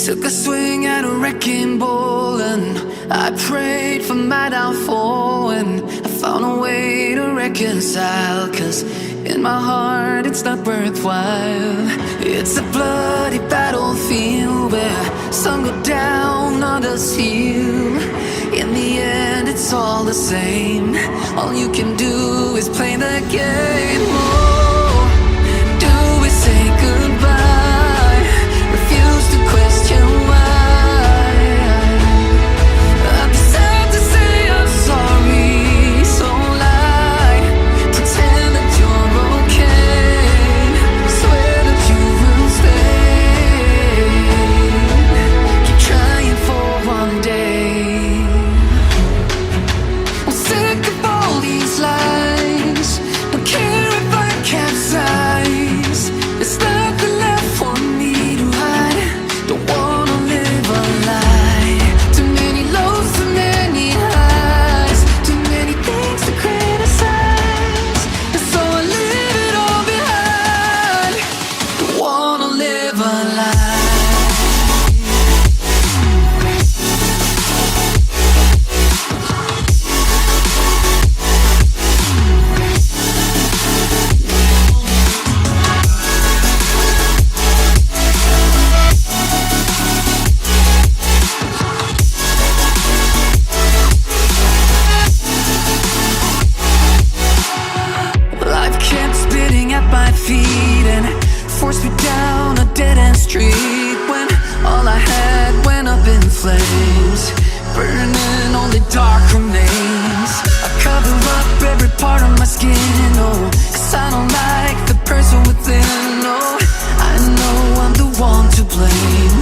Took a swing at a wrecking ball and I prayed for my downfall, and I found a way to reconcile, 'cause in my heart it's not worthwhile. It's a bloody battlefield where some go down, others heal. In the end it's all the same. All you can do is play the game. Oh, do we say goodbye? Refuse to question why. I'm sad to say I'm sorry, so lie. Pretend that you're okay. Swear that you will stay. Keep trying for one day. I'm sick of all these lies. Don't care if I capsize. There's nothing left for me to hide. Don't wanna live a lie. Too many lows, too many highs. Too many things to criticize. And so I leave it all behind. Don't wanna live a lie. Life kept spitting at my feet and forced me down a dead-end street, when all I had went up in flames, burning only dark remains. I cover up every part of my skin, oh, 'cause I don't like the person within. Oh, I know I'm the one to blame.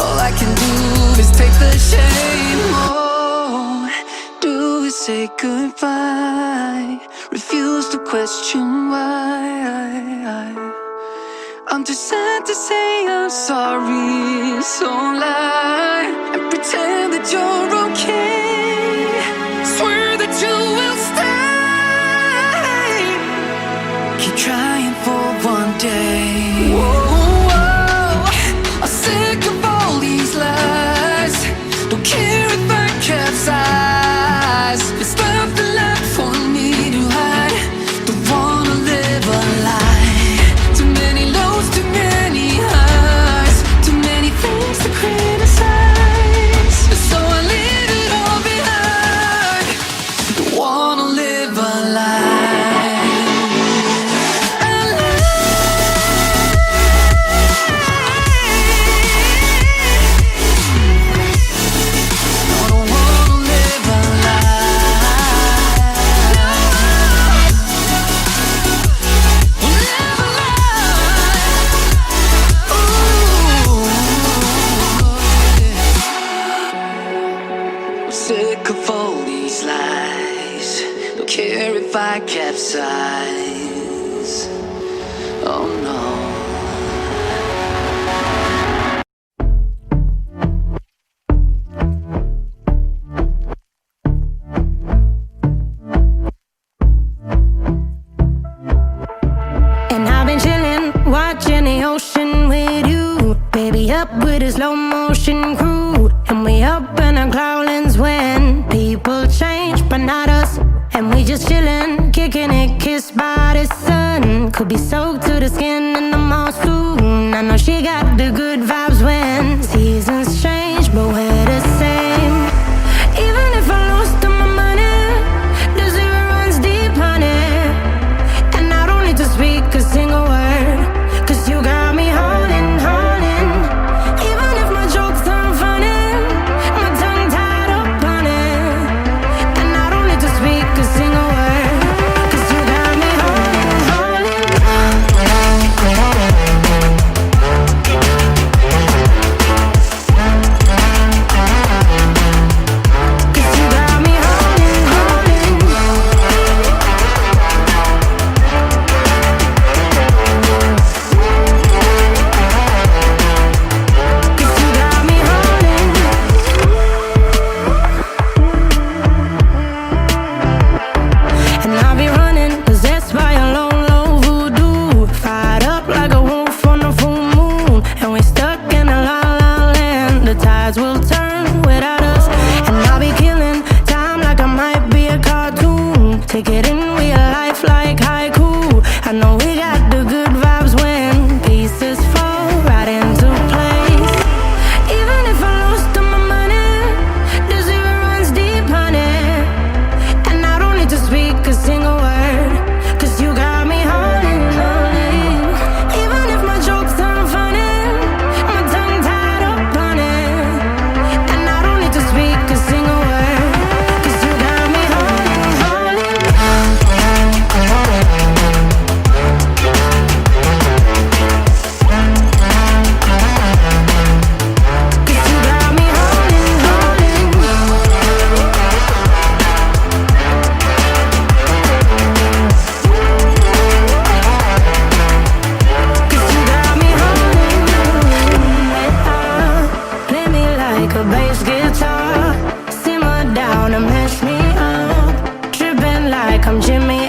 All I can do is take the shame. Oh, do we say goodbye? Refuse to question why. I'm too sad to say I'm sorry, so lie and pretend that you're okay. Swear that you will stay. Keep trying for one day. Whoa, I'm sick of all these lies. Don't care if I capsize. There's nothing left for me to hide. Don't wanna live a lie. Too many lows, too many highs. Too many things to criticize. So I leave it all behind. Don't wanna live a lie. A lie. No, don't wanna live a lie. Live a lie. Ooh, I'm sick of all these lies. Don't care if I capsize. Oh no. And I've been chillin', watching the ocean with you. Baby up with a slow motion crew. And we up in our clouds when people change, but not us. And we just chillin', kicking it, kissed by the sun. Could be soaked to the skin in the mall soon. I know she got the good vibes when seasons change, but we're the same. Even if I lost all my money, the zero runs deep, honey. And I don't need to speak a single word, 'cause you got me holding, holding. Even if my jokes aren't funny, my tongue tied up on it. And I don't need to speak a single word, 'cause you got me holding, holding. take it in real life like haiku. I know we got the good vibes when pieces fall right into place. Even if I lost all my money, the zero runs deep, honey. And I don't need to speak a single word, 'cause you got me holding, holding. Even if my jokes aren't funny, my tongue tied up on it. And I don't need to speak a single word, 'cause you got me holding, holding. 'Cause you got me holding, holding. 'Cause you got me holding, holding. Play me like a bass guitar, simmer down and mash me up, tripping like I'm Jimmy